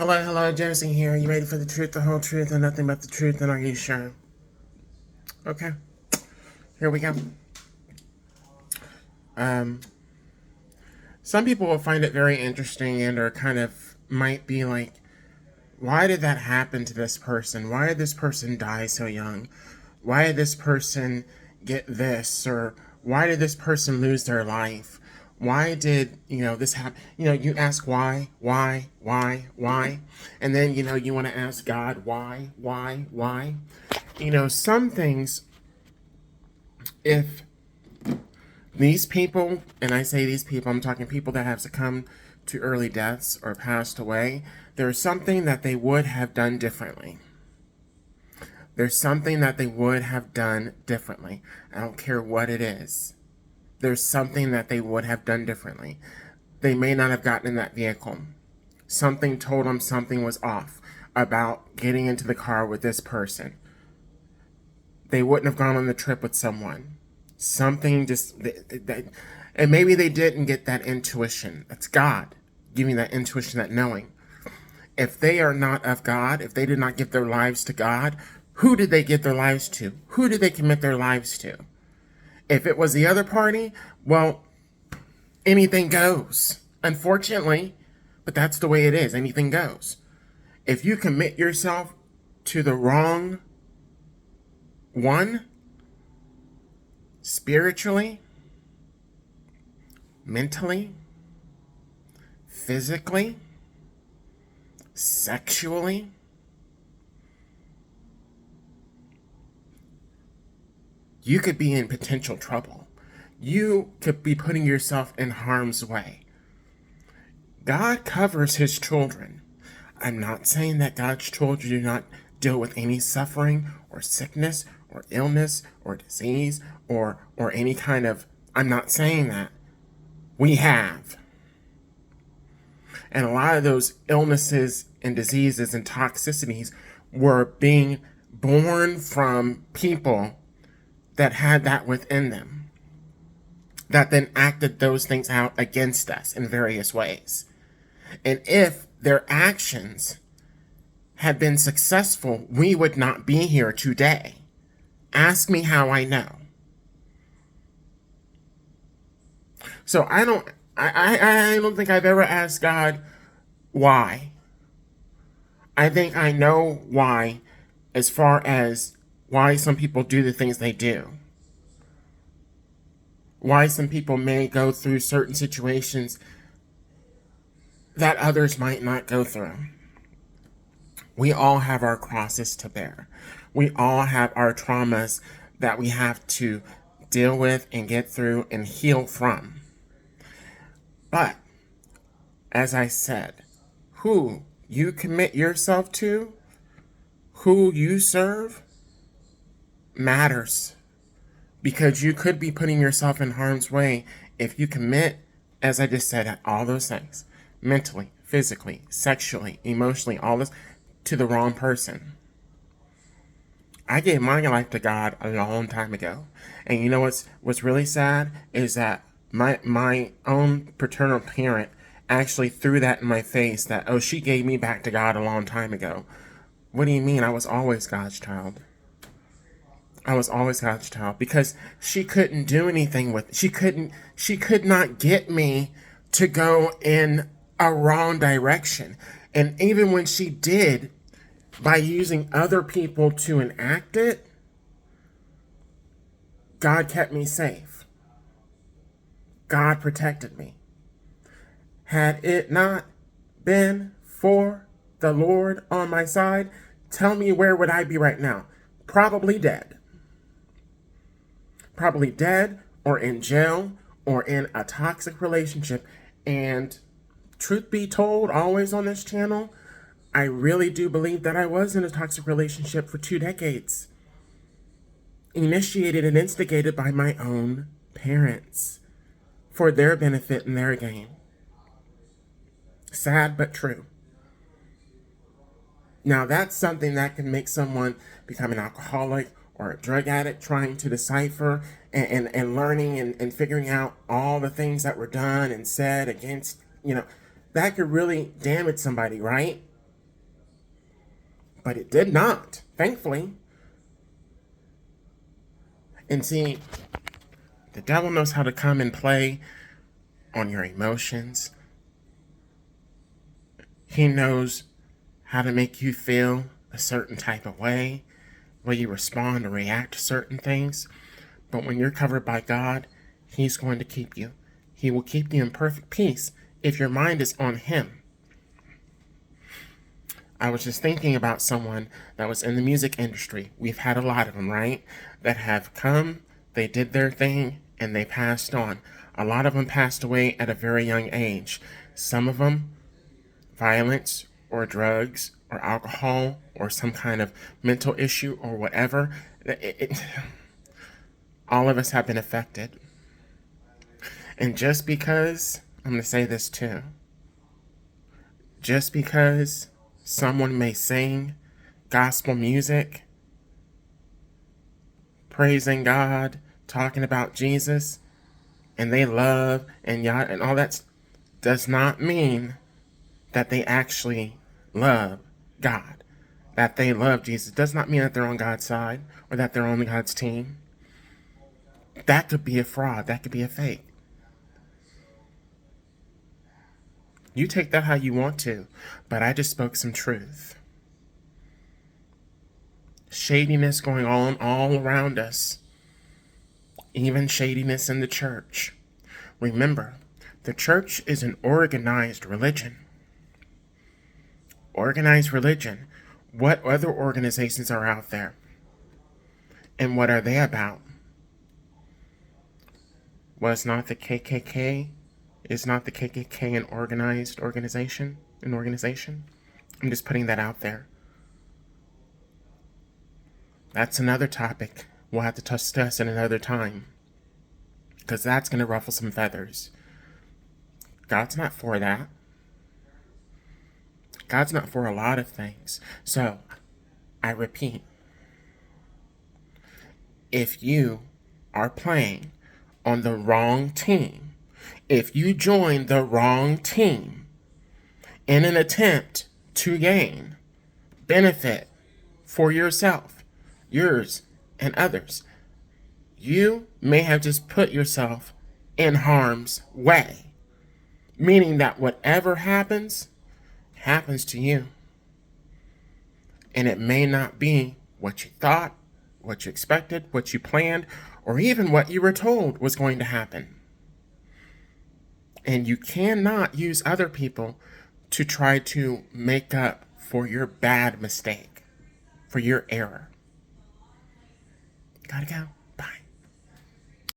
Hello, hello, Josie here. You ready for the truth, the whole truth, and nothing but the truth? And are you sure? Okay, here we go. Um, some people will find it very interesting and or kind of might be like, why did that happen to this person? Why did this person die so young? Why did this person get this? Or why did this person lose their life? Why did, this happen? You ask why? And then, you want to ask God, why? Some things, if these people, and I say these people, I'm talking people that have succumbed to early deaths or passed away, there's something that they would have done differently. There's something that they would have done differently. I don't care what it is. There's something that they would have done differently. They may not have gotten in that vehicle. Something told them something was off about getting into the car with this person. They wouldn't have gone on the trip with someone. Something just, and maybe they didn't get that intuition. That's God giving that intuition, that knowing. If they are not of God, if they did not give their lives to God, who did they give their lives to? Who did they commit their lives to? If it was the other party, well, anything goes. Unfortunately, but that's the way it is. Anything goes. If you commit yourself to the wrong one, spiritually, mentally, physically, sexually, you could be in potential trouble. You could be putting yourself in harm's way. God covers his children. I'm not saying that God's children do not deal with any suffering or sickness or illness or disease or any kind of, I'm not saying that. We have. And a lot of those illnesses and diseases and toxicities were being born from people that had that within them, that then acted those things out against us in various ways. And if their actions had been successful, we would not be here today. Ask me how I know. So I don't think I've ever asked God why. I think I know why, as far as why some people do the things they do. Why some people may go through certain situations that others might not go through. We all have our crosses to bear. We all have our traumas that we have to deal with and get through and heal from. But, as I said, who you commit yourself to, who you serve, matters. Because you could be putting yourself in harm's way if you commit, as I just said, all those things, mentally, physically, sexually, emotionally, all this, to the wrong person. I gave my life to God a long time ago. And you know what's really sad is that my own paternal parent actually threw that in my face, that, oh, she gave me back to God a long time ago. What do you mean? I was always God's child. I was always God's child, because she couldn't do anything with it. She could not get me to go in a wrong direction. And even when she did, by using other people to enact it, God kept me safe. God protected me. Had it not been for the Lord on my side, tell me, where would I be right now? Probably dead. Probably dead, or in jail, or in a toxic relationship. And truth be told, always on this channel, I really do believe that I was in a toxic relationship for 2 decades. Initiated and instigated by my own parents for their benefit and their gain. Sad but true. Now, that's something that can make someone become an alcoholic or a drug addict, trying to decipher and learning and figuring out all the things that were done and said against, that could really damage somebody, right? But it did not, thankfully. And see, the devil knows how to come and play on your emotions. He knows how to make you feel a certain type of way, where you respond or react to certain things. But when you're covered by God, He's going to keep you. He will keep you in perfect peace if your mind is on Him. I was just thinking about someone that was in the music industry. We've had a lot of them, right? That have come, they did their thing, and they passed on. A lot of them passed away at a very young age. Some of them, violence or drugs or alcohol or some kind of mental issue or whatever. All of us have been affected. And just because, I'm going to say this too, just because someone may sing gospel music, praising God, talking about Jesus, and they love and all that, does not mean that they actually love God, that they love Jesus. Does not mean that they're on God's side or that they're on God's team. That could be a fraud. That could be a fake. You take that how you want to, but I just spoke some truth. Shadiness going on all around us, even shadiness in the church. Remember, the church is an organized religion. Organized religion. What other organizations are out there? And what are they about? Was not the KKK? Is not the KKK an organized organization? An organization? I'm just putting that out there. That's another topic we'll have to discuss at another time, because that's going to ruffle some feathers. God's not for that. God's not for a lot of things. So, I repeat, if you are playing on the wrong team, if you join the wrong team in an attempt to gain benefit for yourself, yours, and others, you may have just put yourself in harm's way. Meaning that whatever happens, happens to you. And it may not be what you thought, what you expected, what you planned, or even what you were told was going to happen. And you cannot use other people to try to make up for your bad mistake, for your error. Gotta go.